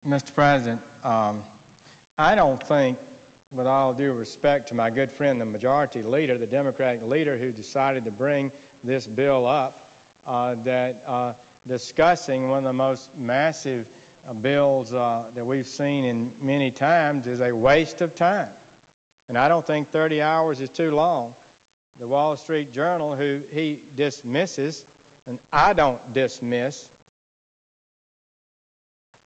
Mr. President, I don't think, with all due respect to my good friend, the majority leader, the Democratic leader who decided to bring this bill up, that discussing one of the most massive bills that we've seen in many times is a waste of time. And I don't think 30 hours is too long. The Wall Street Journal, who he dismisses, and I don't dismiss,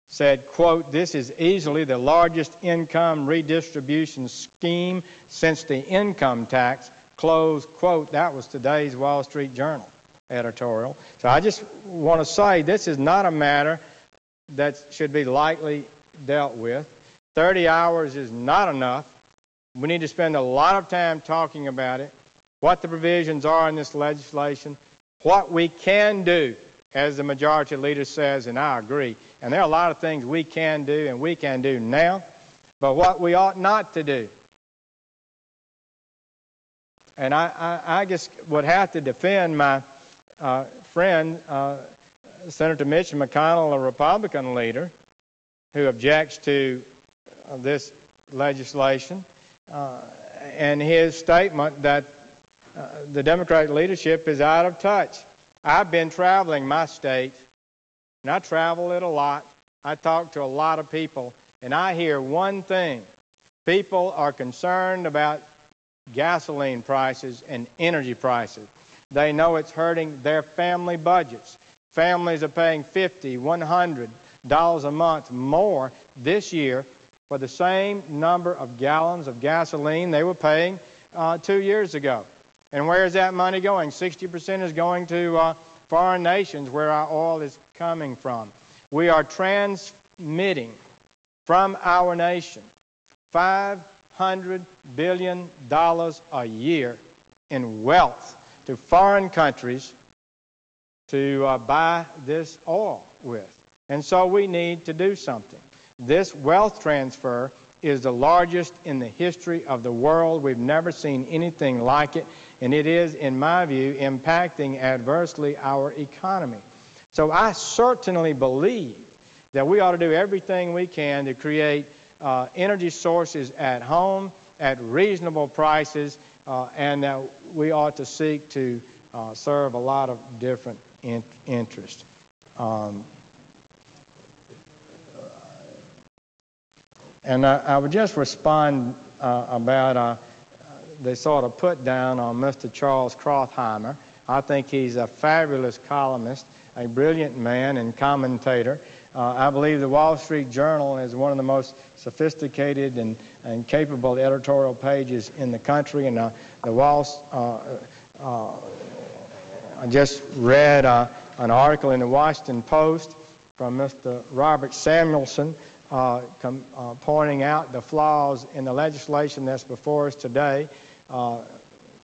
said, quote, "This is easily the largest income redistribution scheme since the income tax," close quote. That was today's Wall Street Journal editorial. So I just want to say this is not a matter that should be lightly dealt with. 30 hours is not enough. We need to spend a lot of time talking about it, what the provisions are in this legislation, what we can do, as the majority leader says, and I agree. And there are a lot of things we can do and we can do now, but what we ought not to do. And I just would have to defend my friend, Senator Mitch McConnell, a Republican leader, who objects to this legislation, and his statement that the Democratic leadership is out of touch. I've been traveling my state, and I travel it a lot. I talk to a lot of people, and I hear one thing. People are concerned about gasoline prices and energy prices. They know it's hurting their family budgets. Families are paying $50, $100 a month more this year for the same number of gallons of gasoline they were paying 2 years ago. And where is that money going? 60% is going to foreign nations where our oil is coming from. We are transmitting from our nation $500 billion a year in wealth to foreign countries to buy this oil with. And so we need to do something. This wealth transfer is the largest in the history of the world. We've never seen anything like it, and it is, in my view, impacting adversely our economy. So I certainly believe that we ought to do everything we can to create energy sources at home at reasonable prices, and that we ought to seek to serve a lot of different interests. And I would just respond about the sort of put down on Mr. Charles Krauthammer. I think he's a fabulous columnist, a brilliant man and commentator. I believe the Wall Street Journal is one of the most sophisticated and capable editorial pages in the country. And I just read an article in the Washington Post from Mr. Robert Samuelson pointing out the flaws in the legislation that's before us today.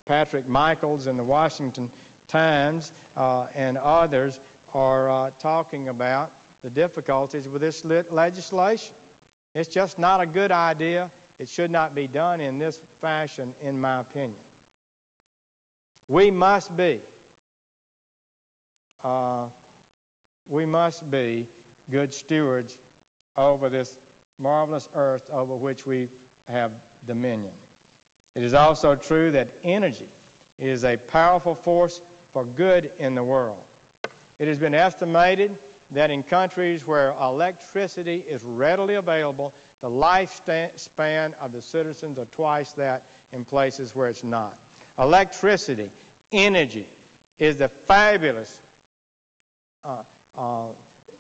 Patrick Michaels in the Washington Times and others are talking about the difficulties with this legislation. It's just not a good idea. It should not be done in this fashion, in my opinion. We must be good stewards over this marvelous earth over which we have dominion. It is also true that energy is a powerful force for good in the world. It has been estimated that in countries where electricity is readily available, the lifespan of the citizens are twice that in places where it's not. Electricity, energy, is the fabulous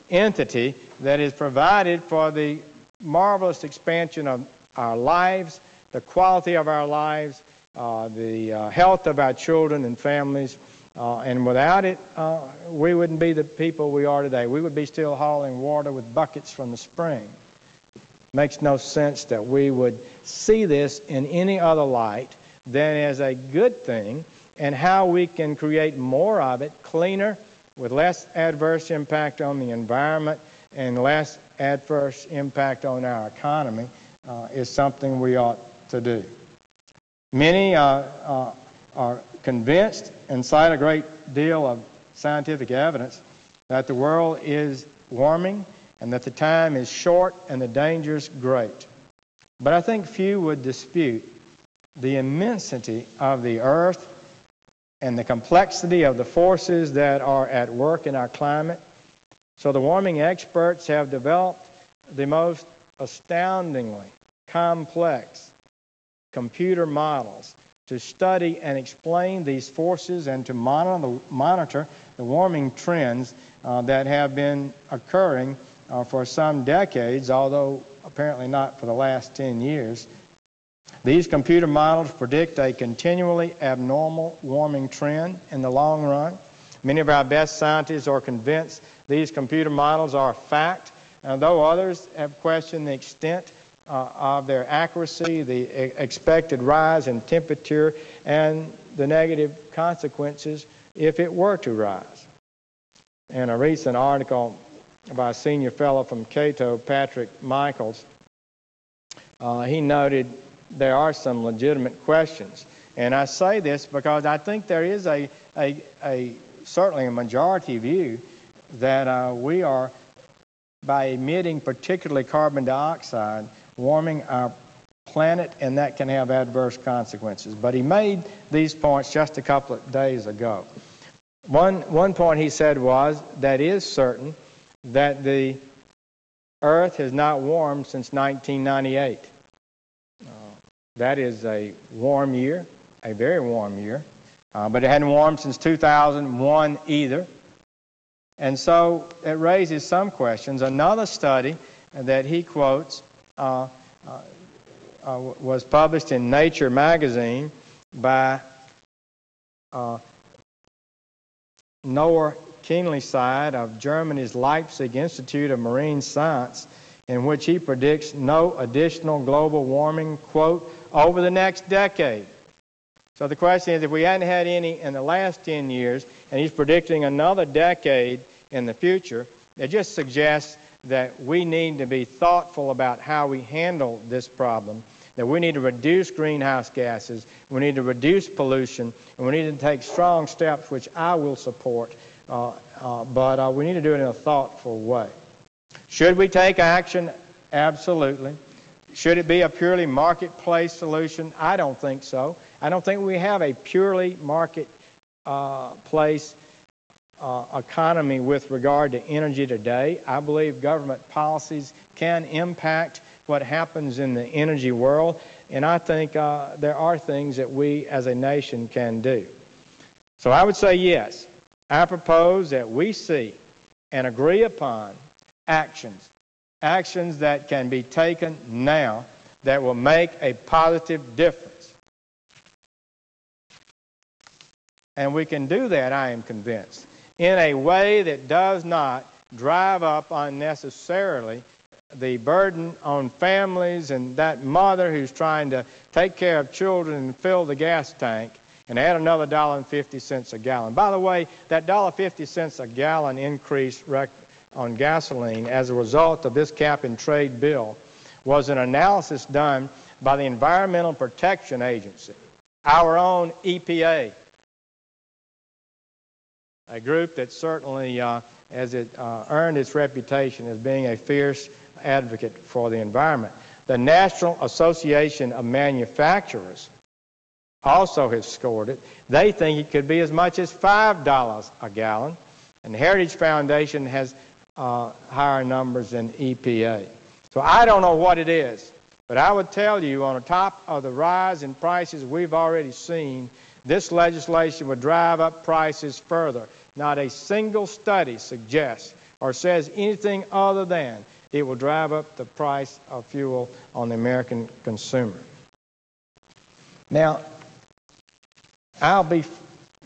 entity that is provided for the marvelous expansion of our lives, the quality of our lives, the health of our children and families. And without it, we wouldn't be the people we are today. We would be still hauling water with buckets from the spring. Makes no sense that we would see this in any other light than as a good thing, and how we can create more of it, cleaner, with less adverse impact on the environment and less adverse impact on our economy, is something we ought to do. Many are convinced and cite a great deal of scientific evidence that the world is warming and that the time is short and the dangers great. But I think few would dispute the immensity of the earth and the complexity of the forces that are at work in our climate. So the warming experts have developed the most astoundingly complex computer models to study and explain these forces and to monitor the warming trends that have been occurring for some decades, although apparently not for the last 10 years. These computer models predict a continually abnormal warming trend in the long run. Many of our best scientists are convinced these computer models are a fact, though others have questioned the extent of their accuracy, the expected rise in temperature, and the negative consequences if it were to rise. In a recent article by a senior fellow from Cato, Patrick Michaels, he noted there are some legitimate questions. And I say this because I think there is certainly a majority view that we are, by emitting particularly carbon dioxide, warming our planet, and that can have adverse consequences. But he made these points just a couple of days ago. One point he said was that it is certain that the Earth has not warmed since 1998. That is a warm year, a very warm year, but it hadn't warmed since 2001 either. And so it raises some questions. Another study that he quotes was published in Nature magazine by Noah Kienle of Germany's Leipzig Institute of Marine Science, in which he predicts no additional global warming, quote, over the next decade. So the question is, if we hadn't had any in the last 10 years, and he's predicting another decade in the future, it just suggests that we need to be thoughtful about how we handle this problem, that we need to reduce greenhouse gases, we need to reduce pollution, and we need to take strong steps, which I will support, but we need to do it in a thoughtful way. Should we take action? Absolutely. Should it be a purely marketplace solution? I don't think so. I don't think we have a purely marketplace economy with regard to energy today. I believe government policies can impact what happens in the energy world, and I think there are things that we as a nation can do. So I would say yes. I propose that we see and agree upon actions that can be taken now that will make a positive difference. And we can do that, I am convinced, in a way that does not drive up unnecessarily the burden on families and that mother who's trying to take care of children and fill the gas tank and add another $1.50 a gallon. By the way, that $1.50 a gallon increase on gasoline as a result of this cap-and-trade bill was an analysis done by the Environmental Protection Agency, our own EPA, a group that certainly as it earned its reputation as being a fierce advocate for the environment. The National Association of Manufacturers also has scored it. They think it could be as much as $5 a gallon, and the Heritage Foundation has higher numbers than EPA. So I don't know what it is, but I would tell you on the top of the rise in prices we've already seen, this legislation would drive up prices further. Not a single study suggests or says anything other than it will drive up the price of fuel on the American consumer. Now, I'll be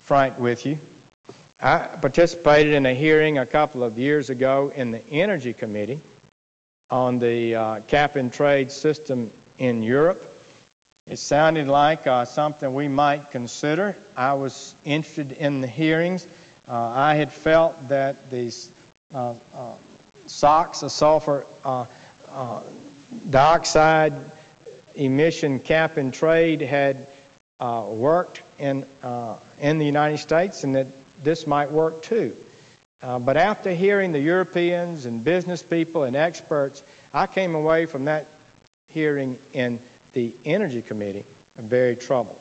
frank with you. I participated in a hearing a couple of years ago in the Energy Committee on the cap-and-trade system in Europe. It sounded like something we might consider. I was interested in the hearings. I had felt that these SOx, the sulfur dioxide emission cap-and-trade, had worked in the United States, and that this might work too. But after hearing the Europeans and business people and experts, I came away from that hearing in the Energy Committee very troubled.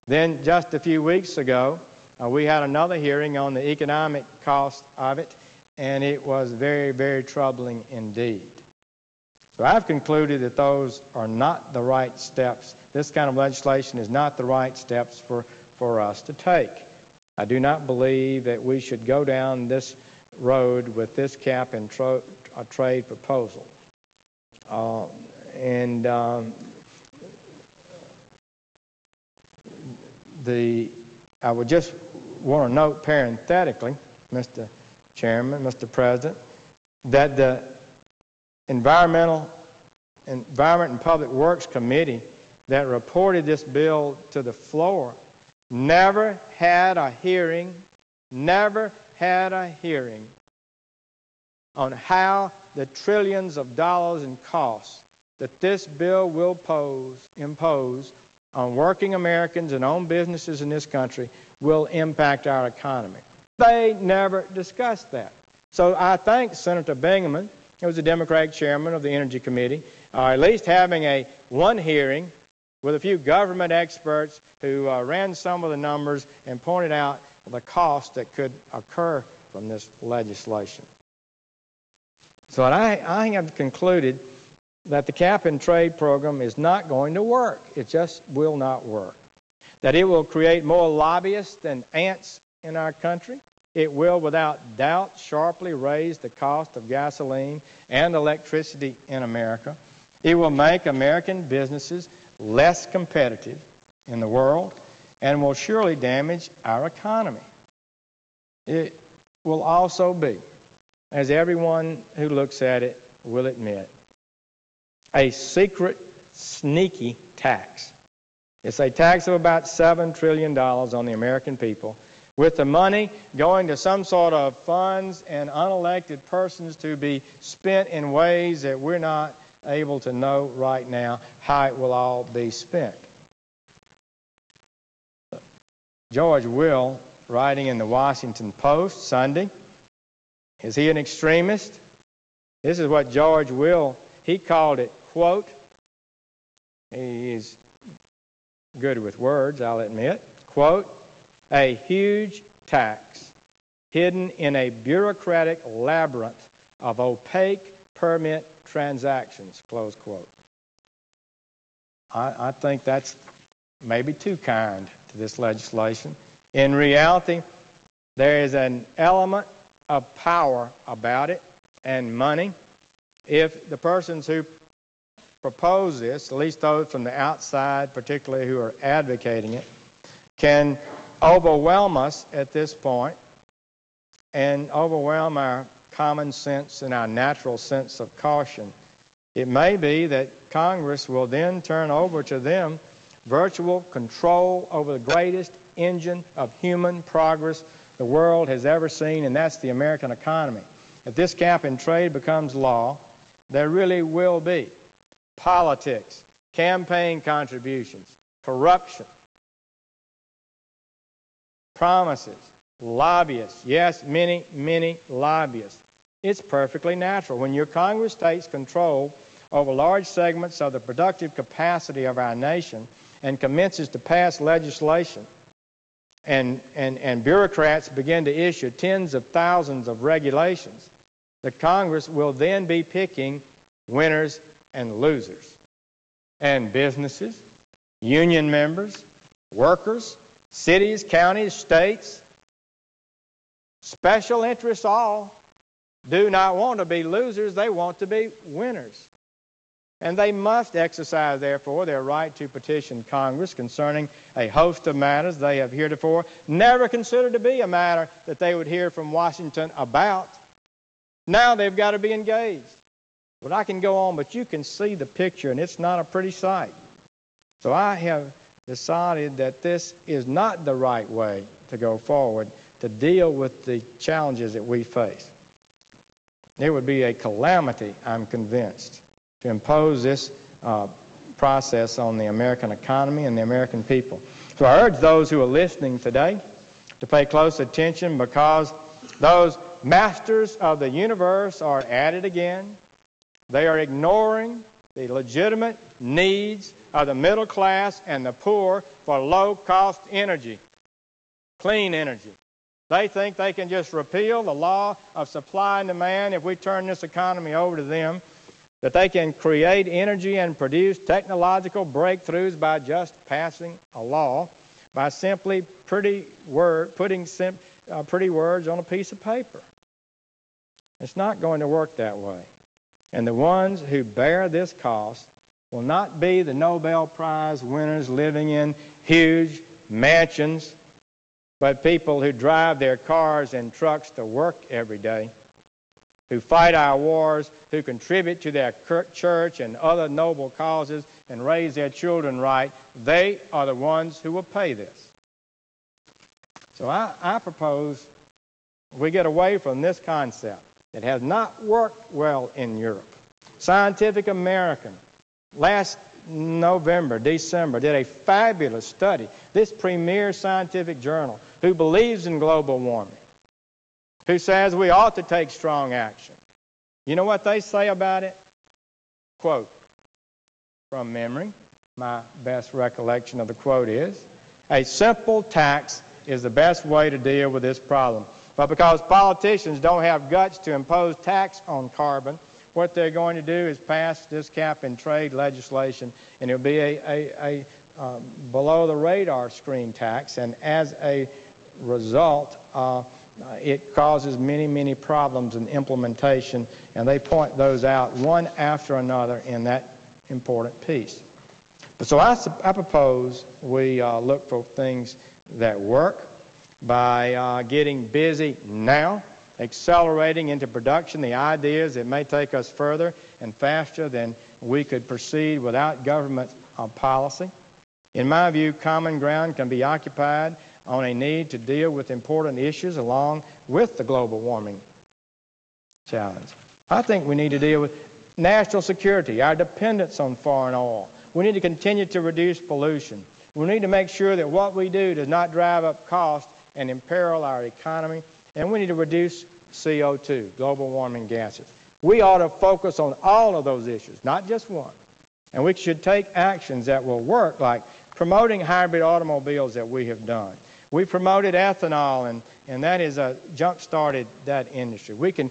Then just a few weeks ago, we had another hearing on the economic cost of it, and it was very, very troubling indeed. So I've concluded that those are not the right steps. This kind of legislation is not the right steps for us to take. I do not believe that we should go down this road with this cap and trade proposal. I would just want to note parenthetically, Mr. Chairman, Mr. President, that the Environment and Public Works Committee that reported this bill to the floor never had a hearing on how the trillions of dollars in costs that this bill will impose on working Americans and on businesses in this country will impact our economy. They never discussed that. So I thank Senator Bingaman, who was the Democratic chairman of the Energy Committee, at least having one hearing with a few government experts who ran some of the numbers and pointed out the cost that could occur from this legislation. So I have concluded that the cap-and-trade program is not going to work. It just will not work. That it will create more lobbyists than ants in our country. It will, without doubt, sharply raise the cost of gasoline and electricity in America. It will make American businesses less competitive in the world and will surely damage our economy. It will also be, as everyone who looks at it will admit, a secret, sneaky tax. It's a tax of about $7 trillion on the American people, with the money going to some sort of funds and unelected persons to be spent in ways that we're not able to know right now how it will all be spent. George Will, writing in the Washington Post Sunday, is he an extremist? This is what George Will, he called it, quote, he is good with words, I'll admit, quote, a huge tax hidden in a bureaucratic labyrinth of opaque permit transactions, close quote. I think that's maybe too kind to this legislation. In reality, there is an element of power about it and money. If the persons who propose this, at least those from the outside, particularly who are advocating it, can overwhelm us at this point and overwhelm our common sense and our natural sense of caution, it may be that Congress will then turn over to them virtual control over the greatest engine of human progress the world has ever seen, and that's the American economy. If this cap and trade becomes law, there really will be politics, campaign contributions, corruption, promises, lobbyists. Yes, many, many lobbyists. It's perfectly natural. When your Congress takes control over large segments of the productive capacity of our nation and commences to pass legislation, and bureaucrats begin to issue tens of thousands of regulations, the Congress will then be picking winners and losers. And businesses, union members, workers, cities, counties, states, special interests all do not want to be losers, they want to be winners. And they must exercise, therefore, their right to petition Congress concerning a host of matters they have heretofore never considered to be a matter that they would hear from Washington about. Now they've got to be engaged. But I can go on, but you can see the picture, and it's not a pretty sight. So I have decided that this is not the right way to go forward to deal with the challenges that we face. It would be a calamity, I'm convinced, to impose this process on the American economy and the American people. So I urge those who are listening today to pay close attention, because those masters of the universe are at it again. They are ignoring the legitimate needs of the middle class and the poor for low-cost energy, clean energy. They think they can just repeal the law of supply and demand if we turn this economy over to them, that they can create energy and produce technological breakthroughs by just passing a law, by simply putting pretty words on a piece of paper. It's not going to work that way. And the ones who bear this cost will not be the Nobel Prize winners living in huge mansions, but people who drive their cars and trucks to work every day, who fight our wars, who contribute to their church and other noble causes and raise their children right. They are the ones who will pay this. So I propose we get away from this concept. It has not worked well in Europe. Scientific American, last December, did a fabulous study, this premier scientific journal, who believes in global warming, who says we ought to take strong action. You know what they say about it? Quote, from memory, my best recollection of the quote is, a simple tax is the best way to deal with this problem. But because politicians don't have guts to impose tax on carbon, what they're going to do is pass this cap-and-trade legislation, and it'll be a below-the-radar screen tax, and as a result, it causes many, many problems in implementation, and they point those out one after another in that important piece. So I propose we look for things that work by getting busy now, accelerating into production the ideas that may take us further and faster than we could proceed without government policy. In my view, common ground can be occupied on a need to deal with important issues along with the global warming challenge. I think we need to deal with national security, our dependence on foreign oil. We need to continue to reduce pollution. We need to make sure that what we do does not drive up costs and imperil our economy. And we need to reduce CO2, global warming gases. We ought to focus on all of those issues, not just one. And we should take actions that will work, like promoting hybrid automobiles that we have done. We promoted ethanol, and that has jump-started that industry. We can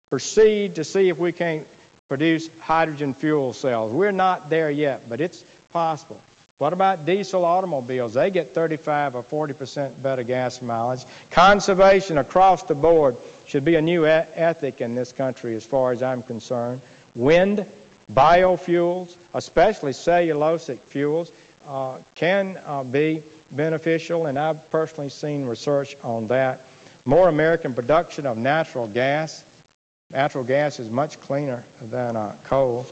proceed to see if we can produce hydrogen fuel cells. We're not there yet, but it's possible. What about diesel automobiles? They get 35 or 40% better gas mileage. Conservation across the board should be a new ethic in this country as far as I'm concerned. Wind, biofuels, especially cellulosic fuels, can be beneficial, and I've personally seen research on that. More American production of natural gas. Natural gas is much cleaner than coal.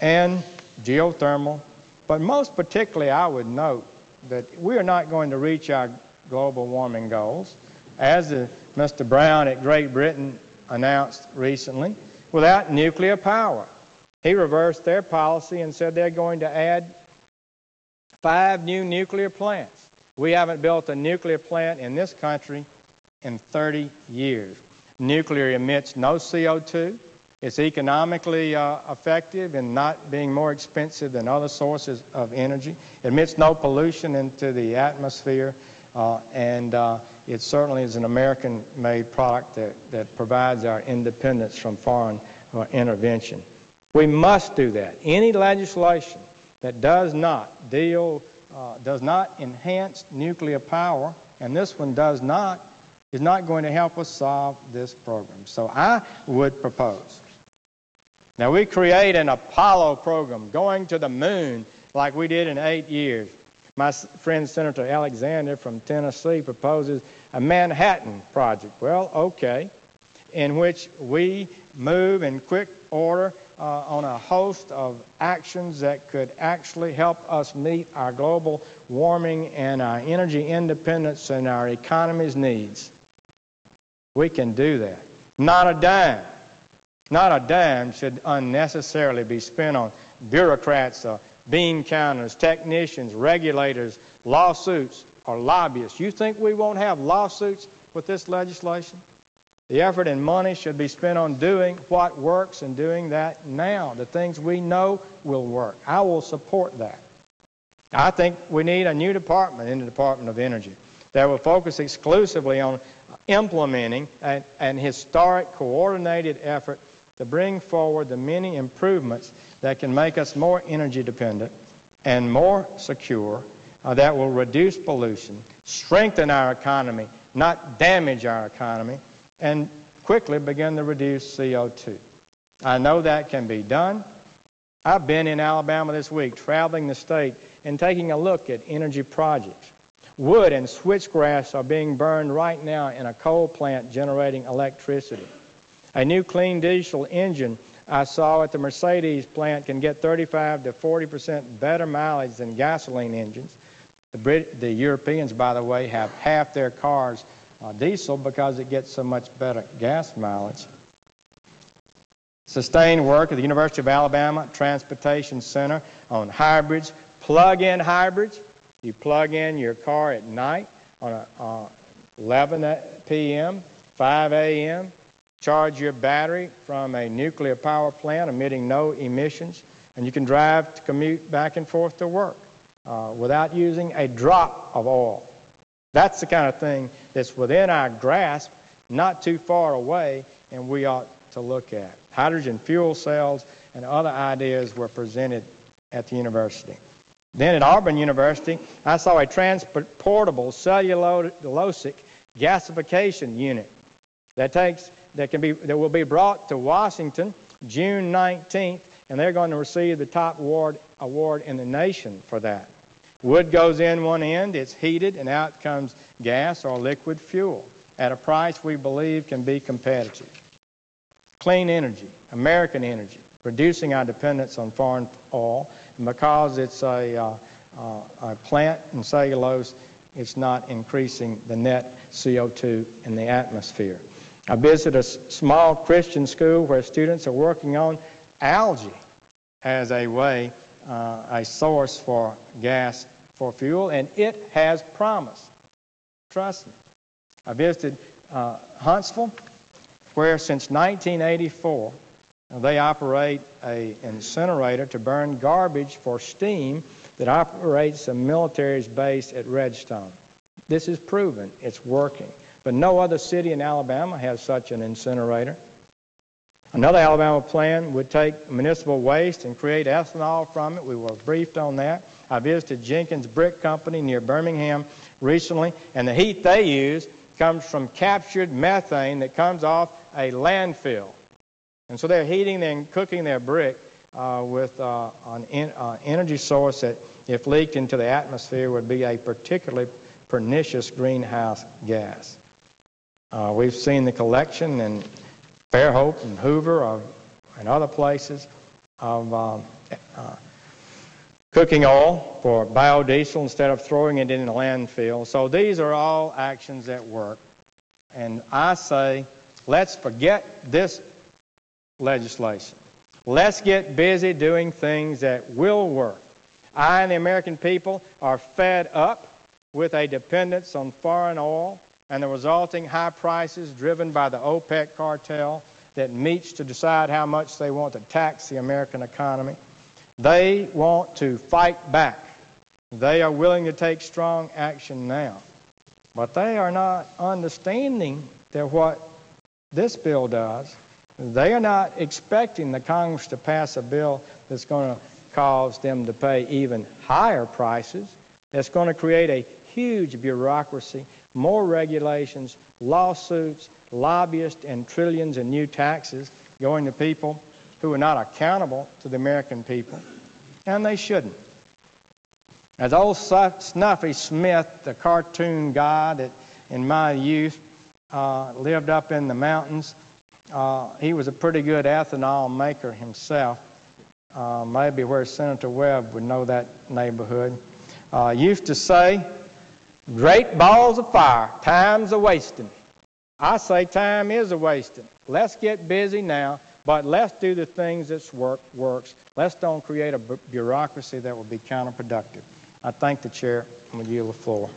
And geothermal. But most particularly, I would note that we are not going to reach our global warming goals, as Mr. Brown at Great Britain announced recently, without nuclear power. He reversed their policy and said they're going to add 5 new nuclear plants. We haven't built a nuclear plant in this country in 30 years. Nuclear emits no CO2. It's economically effective in not being more expensive than other sources of energy. It emits no pollution into the atmosphere, and it certainly is an American-made product that provides our independence from foreign intervention. We must do that. Any legislation that does not enhance nuclear power, and this one does not, is not going to help us solve this program. So I would propose. Now, we create an Apollo program going to the moon like we did in 8 years. My friend Senator Alexander from Tennessee proposes a Manhattan Project. Well, okay, in which we move in quick order on a host of actions that could actually help us meet our global warming and our energy independence and our economy's needs. We can do that. Not a dime should unnecessarily be spent on bureaucrats, bean counters, technicians, regulators, lawsuits, or lobbyists. You think we won't have lawsuits with this legislation? The effort and money should be spent on doing what works and doing that now, the things we know will work. I will support that. I think we need a new department in the Department of Energy that will focus exclusively on implementing an historic coordinated effort to bring forward the many improvements that can make us more energy dependent and more secure, that will reduce pollution, strengthen our economy, not damage our economy, and quickly begin to reduce CO2. I know that can be done. I've been in Alabama this week, traveling the state and taking a look at energy projects. Wood and switchgrass are being burned right now in a coal plant generating electricity. A new clean diesel engine I saw at the Mercedes plant can get 35 to 40% better mileage than gasoline engines. The Europeans, by the way, have half their cars diesel because it gets so much better gas mileage. Sustained work at the University of Alabama Transportation Center on hybrids, plug-in hybrids. You plug in your car at night on 11 p.m., 5 a.m., charge your battery from a nuclear power plant emitting no emissions, and you can drive to commute back and forth to work without using a drop of oil. That's the kind of thing that's within our grasp, not too far away, and we ought to look at. Hydrogen fuel cells and other ideas were presented at the university. Then at Auburn University, I saw a transportable cellulosic gasification unit that will be brought to Washington June 19th, and they're going to receive the top award in the nation for that. Wood goes in one end, it's heated, and out comes gas or liquid fuel at a price we believe can be competitive. Clean energy, American energy, reducing our dependence on foreign oil, and because it's a plant and cellulose, it's not increasing the net CO2 in the atmosphere. I visited a small Christian school where students are working on algae as a way, a source for gas for fuel, and it has promise. Trust me. I visited Huntsville, where since 1984, they operate an incinerator to burn garbage for steam that operates a military base at Redstone. This is proven. It's working. But no other city in Alabama has such an incinerator. Another Alabama plan would take municipal waste and create ethanol from it. We were briefed on that. I visited Jenkins Brick Company near Birmingham recently, and the heat they use comes from captured methane that comes off a landfill. And so they're heating and cooking their brick with an energy source that, if leaked into the atmosphere, would be a particularly pernicious greenhouse gas. We've seen the collection in Fairhope and Hoover and other places of cooking oil for biodiesel instead of throwing it in the landfill. So these are all actions that work. And I say, let's forget this legislation. Let's get busy doing things that will work. I and the American people are fed up with a dependence on foreign oil and the resulting high prices driven by the OPEC cartel that meets to decide how much they want to tax the American economy. They want to fight back. They are willing to take strong action now. But they are not understanding that what this bill does, they are not expecting the Congress to pass a bill that's going to cause them to pay even higher prices. That's going to create a huge bureaucracy, more regulations, lawsuits, lobbyists, and trillions in new taxes going to people who are not accountable to the American people, and they shouldn't. As old Snuffy Smith, the cartoon guy that in my youth lived up in the mountains, he was a pretty good ethanol maker himself, maybe where Senator Webb would know that neighborhood. Used to say, "Great balls of fire, time's a-wasting." I say time is a-wasting. Let's get busy now, but let's do the things that works. Let's don't create a bureaucracy that will be counterproductive. I thank the chair and will yield the floor.